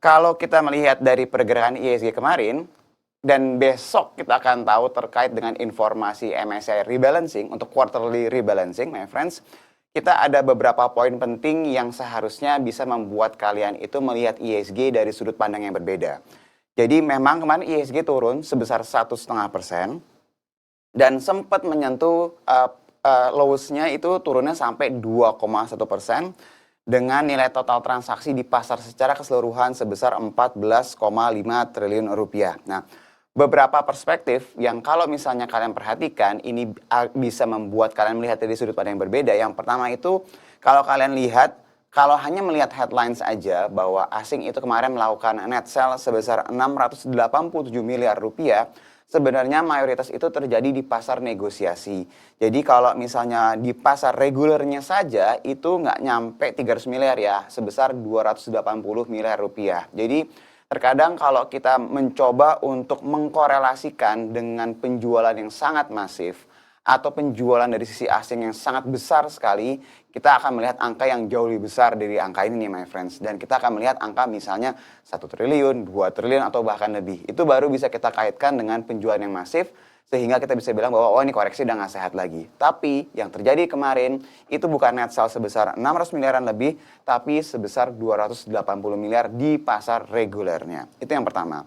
Kalau kita melihat dari pergerakan IHSG kemarin, dan besok kita akan tahu terkait dengan informasi MSCI rebalancing untuk quarterly rebalancing, my friends. Kita ada beberapa poin penting yang seharusnya bisa membuat kalian itu melihat IHSG dari sudut pandang yang berbeda. Jadi memang kemarin IHSG turun sebesar 1,5% dan sempat menyentuh lowest-nya itu turunnya sampai 2,1% dengan nilai total transaksi di pasar secara keseluruhan sebesar 14,5 triliun rupiah. Nah, beberapa perspektif yang kalau misalnya kalian perhatikan ini bisa membuat kalian melihat dari sudut pandang yang berbeda. Yang pertama itu kalau kalian lihat, kalau hanya melihat headlines aja bahwa asing itu kemarin melakukan net sell sebesar 687 miliar rupiah, sebenarnya mayoritas itu terjadi di pasar negosiasi. Jadi kalau misalnya di pasar regulernya saja itu nggak nyampe 300 miliar ya, sebesar 280 miliar rupiah. Jadi terkadang kalau kita mencoba untuk mengkorelasikan dengan penjualan yang sangat masif atau penjualan dari sisi asing yang sangat besar sekali, kita akan melihat angka yang jauh lebih besar dari angka ini nih my friends. Dan kita akan melihat angka misalnya 1 triliun, 2 triliun atau bahkan lebih. Itu baru bisa kita kaitkan dengan penjualan yang masif sehingga kita bisa bilang bahwa oh ini koreksi udah nggak sehat lagi. Tapi yang terjadi kemarin itu bukan net sell sebesar 600 miliaran lebih, tapi sebesar 280 miliar di pasar regulernya. Itu yang pertama.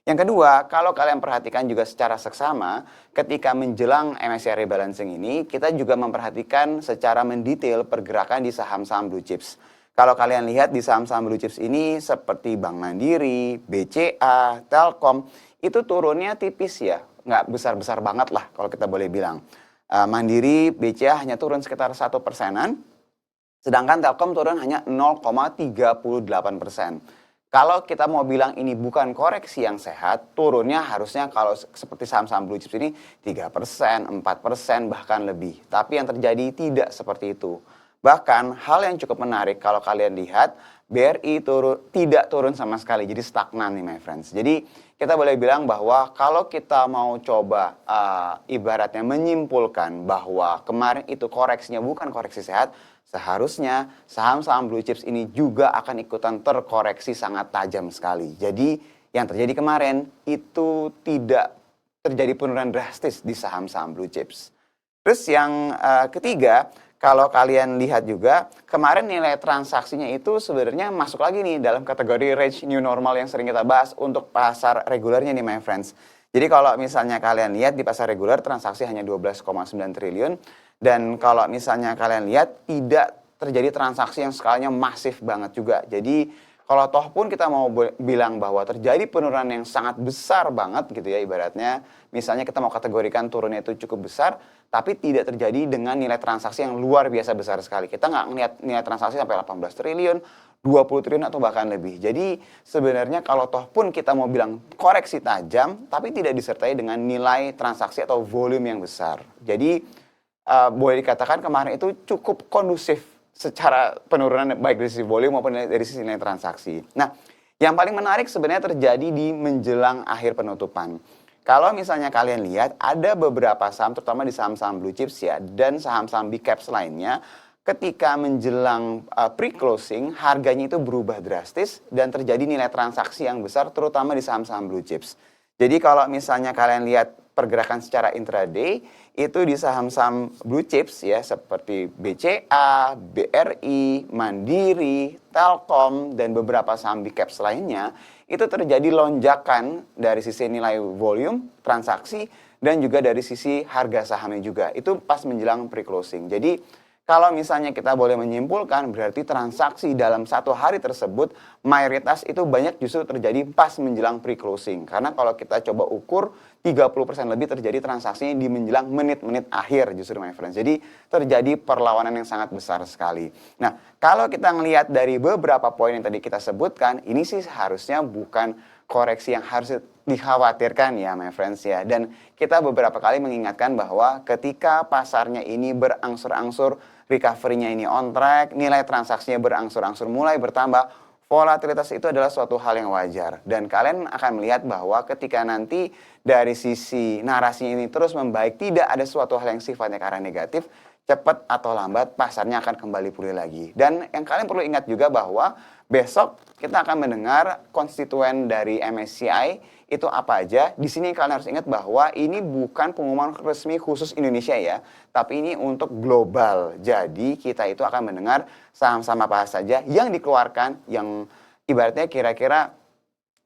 Yang kedua, kalau kalian perhatikan juga secara seksama, ketika menjelang MSCI rebalancing ini, kita juga memperhatikan secara mendetail pergerakan di saham-saham blue chips. Kalau kalian lihat di saham-saham blue chips ini seperti Bank Mandiri, BCA, Telkom, itu turunnya tipis ya, nggak besar-besar banget lah kalau kita boleh bilang. Mandiri, BCA hanya turun sekitar 1%-an, sedangkan Telkom turun hanya 0,38%. Kalau kita mau bilang ini bukan koreksi yang sehat, turunnya harusnya kalau seperti saham-saham blue chips ini 3%, 4%, bahkan lebih. Tapi yang terjadi tidak seperti itu. Bahkan hal yang cukup menarik kalau kalian lihat, BRI tidak turun sama sekali, jadi stagnan nih my friends. Jadi kita boleh bilang bahwa kalau kita mau coba ibaratnya menyimpulkan bahwa kemarin itu koreksinya bukan koreksi sehat, seharusnya saham-saham blue chips ini juga akan ikutan terkoreksi sangat tajam sekali. Jadi yang terjadi kemarin itu tidak terjadi penurunan drastis di saham-saham blue chips. Terus yang ketiga, kalau kalian lihat juga kemarin nilai transaksinya itu sebenarnya masuk lagi nih dalam kategori range new normal yang sering kita bahas untuk pasar regulernya nih my friends. Jadi kalau misalnya kalian lihat di pasar reguler transaksi hanya 12,9 triliun. Dan kalau misalnya kalian lihat tidak terjadi transaksi yang skalanya masif banget juga. Jadi kalau toh pun kita mau bilang bahwa terjadi penurunan yang sangat besar banget gitu ya ibaratnya. Misalnya kita mau kategorikan turunnya itu cukup besar, tapi tidak terjadi dengan nilai transaksi yang luar biasa besar sekali. Kita nggak ngelihat nilai transaksi sampai 18 triliun, 20 triliun atau bahkan lebih. Jadi sebenarnya kalau toh pun kita mau bilang koreksi tajam, tapi tidak disertai dengan nilai transaksi atau volume yang besar. Jadi boleh dikatakan kemarin itu cukup kondusif secara penurunan baik dari sisi volume maupun dari sisi nilai transaksi. Nah, yang paling menarik sebenarnya terjadi di menjelang akhir penutupan. Kalau misalnya kalian lihat ada beberapa saham terutama di saham-saham blue chips ya dan saham-saham big caps lainnya ketika menjelang pre-closing harganya itu berubah drastis dan terjadi nilai transaksi yang besar terutama di saham-saham blue chips. Jadi kalau misalnya kalian lihat pergerakan secara intraday itu di saham-saham blue chips ya seperti BCA, BRI, Mandiri, Telkom dan beberapa saham big caps lainnya itu terjadi lonjakan dari sisi nilai volume transaksi dan juga dari sisi harga sahamnya juga. Itu pas menjelang pre-closing. Jadi kalau misalnya kita boleh menyimpulkan berarti transaksi dalam satu hari tersebut mayoritas itu banyak justru terjadi pas menjelang pre-closing. Karena kalau kita coba ukur 30% lebih terjadi transaksinya di menjelang menit-menit akhir justru my friends. Jadi terjadi perlawanan yang sangat besar sekali. Nah kalau kita ngelihat dari beberapa poin yang tadi kita sebutkan ini sih seharusnya bukan koreksi yang harus dikhawatirkan ya my friends ya. Dan kita beberapa kali mengingatkan bahwa ketika pasarnya ini berangsur-angsur recovery-nya ini on track, nilai transaksinya berangsur-angsur mulai bertambah, volatilitas itu adalah suatu hal yang wajar. Dan kalian akan melihat bahwa ketika nanti dari sisi narasinya ini terus membaik, tidak ada suatu hal yang sifatnya ke arah negatif, cepat atau lambat pasarnya akan kembali pulih lagi. Dan yang kalian perlu ingat juga bahwa besok kita akan mendengar konstituen dari MSCI itu apa aja. Di sini kalian harus ingat bahwa ini bukan pengumuman resmi khusus Indonesia ya, tapi ini untuk global. Jadi kita itu akan mendengar saham-saham apa saja yang dikeluarkan, yang ibaratnya kira-kira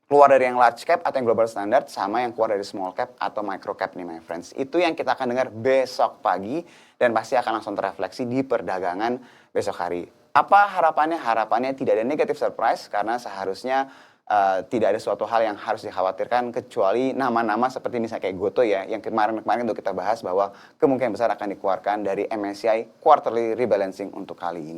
keluar dari yang large cap atau yang global standard sama yang keluar dari small cap atau micro cap nih my friends. Itu yang kita akan dengar besok pagi dan pasti akan langsung terefleksi di perdagangan besok hari. Apa harapannya? Harapannya tidak ada negative surprise karena seharusnya tidak ada suatu hal yang harus dikhawatirkan kecuali nama-nama seperti misalnya kayak Goto ya yang kemarin itu kita bahas bahwa kemungkinan besar akan dikeluarkan dari MSCI quarterly rebalancing untuk kali ini.